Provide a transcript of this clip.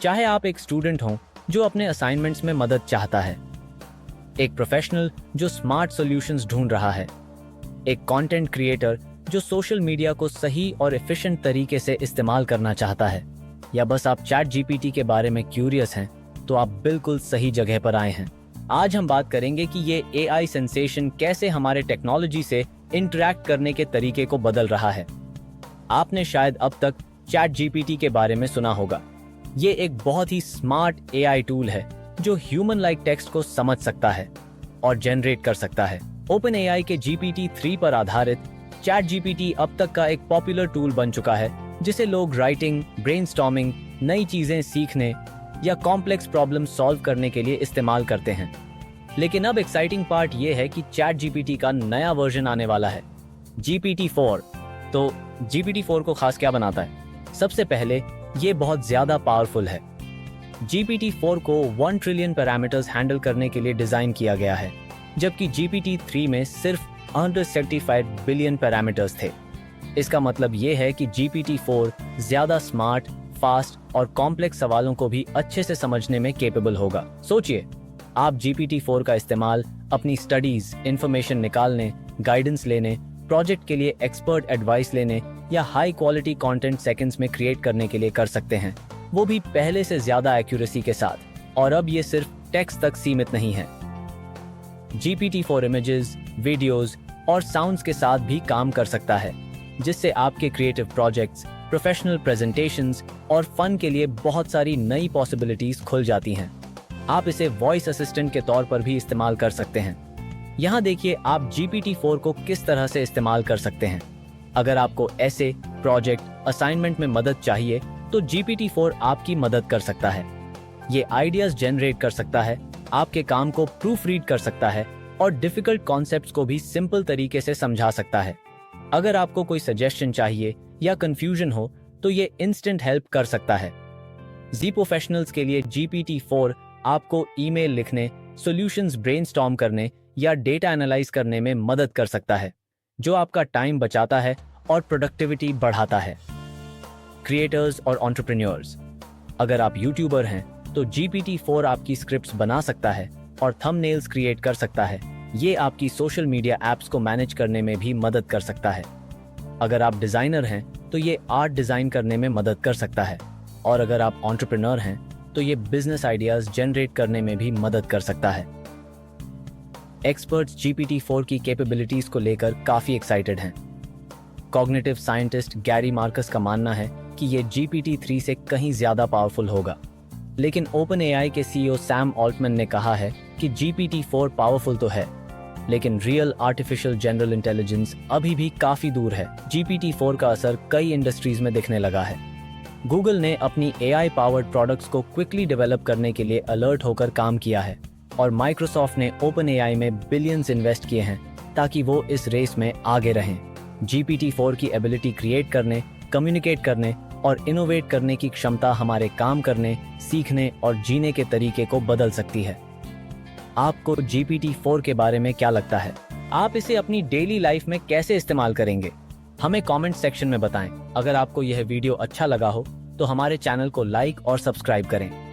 चाहे आप एक स्टूडेंट हों जो अपने असाइनमेंट्स में मदद चाहता है, एक प्रोफेशनल जो स्मार्ट सॉल्यूशंस ढूंढ रहा है, एक कंटेंट क्रिएटर जो सोशल मीडिया को सही और एफिशिएंट तरीके से इस्तेमाल करना चाहता है, या बस आप चैट जीपीटी के बारे में क्यूरियस हैं, तो आप बिल्कुल सही जगह पर आए हैं। आज हम बात करेंगे कि ये एआई सेंसेशन कैसे हमारे टेक्नोलॉजी से इंटरैक्ट करने के तरीके को बदल रहा है। आपने शायद अब तक चैट जीपीटी के बारे में सुना होगा। ये एक बहुत ही स्मार्ट एआई टूल है जो ह्यूमन लाइक टेक्स्ट को समझ सकता है और जनरेट कर सकता है। ओपन एआई के GPT-3 पर आधारित चैट जीपीटी अब तक का एक पॉपुलर टूल बन चुका है, जिसे लोग राइटिंग, ब्रेनस्टॉर्मिंग, नई चीजें सीखने या कॉम्प्लेक्स प्रॉब्लम सॉल्व करने के लिए इस्तेमाल करते हैं। लेकिन अब एक्साइटिंग पार्ट ये है कि चैट जीपीटी का नया वर्जन आने वाला है, GPT-4। तो GPT-4 को खास क्या बनाता है? सबसे पहले ये बहुत ज्यादा पावरफुल है। GPT-4 को 1 ट्रिलियन पैरामीटर्स हैंडल करने के लिए डिजाइन किया गया है, जबकि GPT-3 में सिर्फ 175 बिलियन पैरामीटर्स थे। इसका मतलब ये है कि GPT-4 ज्यादा स्मार्ट, फास्ट और कॉम्प्लेक्स सवालों को भी अच्छे से समझने में केपेबल होगा। सोचिए, आप GPT-4 का इस्तेमाल अपनी स्टडीज, इंफॉर्मेशन निकालने, गाइडेंस लेने, प्रोजेक्ट के लिए एक्सपर्ट एडवाइस लेने या हाई क्वालिटी कंटेंट सेकंड्स में क्रिएट करने के लिए कर सकते हैं, वो भी पहले से ज्यादा एक्यूरेसी के साथ। और अब ये सिर्फ टेक्स्ट तक सीमित नहीं है। GPT-4 इमेजेस, वीडियोस और साउंड्स के साथ भी काम कर सकता है, जिससे आपके क्रिएटिव प्रोजेक्ट्स, प्रोफेशनल प्रेजेंटेशंस और फन के लिए बहुत सारी नई पॉसिबिलिटीज खुल जाती हैं। आप इसे वॉइस असिस्टेंट के तौर पर भी इस्तेमाल कर सकते हैं। यहाँ देखिए आप GPT-4 को किस तरह से इस्तेमाल कर सकते हैं। अगर आपको ऐसे प्रोजेक्ट, असाइनमेंट में मदद चाहिए, तो GPT-4 आपकी मदद कर सकता है। ये आइडियाज जनरेट कर सकता है, आपके काम को प्रूफ रीड कर सकता है और डिफिकल्ट कॉन्सेप्ट्स को भी सिंपल तरीके से समझा सकता है। अगर आपको कोई सजेशन चाहिए या कंफ्यूजन हो, तो ये इंस्टेंट हेल्प कर सकता है। जी प्रोफेशनल्स के लिए GPT-4 आपको ईमेल लिखने, सॉल्यूशंस ब्रेनस्टॉर्म करने या डेटा एनालाइज करने में मदद कर सकता है, जो आपका टाइम बचाता है और प्रोडक्टिविटी बढ़ाता है। क्रिएटर्स और एंटरप्रेन्योर्स, अगर आप यूट्यूबर हैं, तो GPT-4 आपकी स्क्रिप्ट्स बना सकता है और थंबनेल्स क्रिएट कर सकता है। ये आपकी सोशल मीडिया एप्स को मैनेज करने में भी मदद कर सकता है। अगर आप डिजाइनर हैं, तो ये आर्ट डिजाइन करने में मदद कर सकता है। और अगर आप एंटरप्रेन्योर हैं, तो ये बिजनेस आइडियाज जनरेट करने में भी मदद कर सकता है। एक्सपर्ट्स GPT-4 की कैपेबिलिटीज को लेकर काफी एक्साइटेड हैं। कॉग्निटिव साइंटिस्ट गैरी मार्कस का मानना है कि ये GPT-3 से कहीं ज्यादा पावरफुल होगा। लेकिन ओपन एआई के CEO सैम ऑल्टमैन ने कहा है कि GPT-4 पावरफुल तो है, लेकिन रियल आर्टिफिशियल जनरल इंटेलिजेंस अभी भी काफी दूर है। GPT-4 का असर कई इंडस्ट्रीज में दिखने लगा है। गूगल ने अपनी एआई पावर्ड प्रोडक्ट्स को क्विकली डेवलप करने के लिए अलर्ट होकर काम किया है, और माइक्रोसॉफ्ट ने ओपन एआई में बिलियंस इन्वेस्ट किए हैं ताकि वो इस रेस में आगे रहें। GPT-4 की एबिलिटी क्रिएट करने, कम्युनिकेट करने और इनोवेट करने की क्षमता हमारे काम करने, सीखने और जीने के तरीके को बदल सकती है। आपको GPT-4 के बारे में क्या लगता है? आप इसे अपनी डेली लाइफ में कैसे इस्तेमाल करेंगे? हमें कमेंट सेक्शन में बताएं। अगर आपको यह वीडियो अच्छा लगा हो, तो हमारे चैनल को लाइक और सब्सक्राइब करें।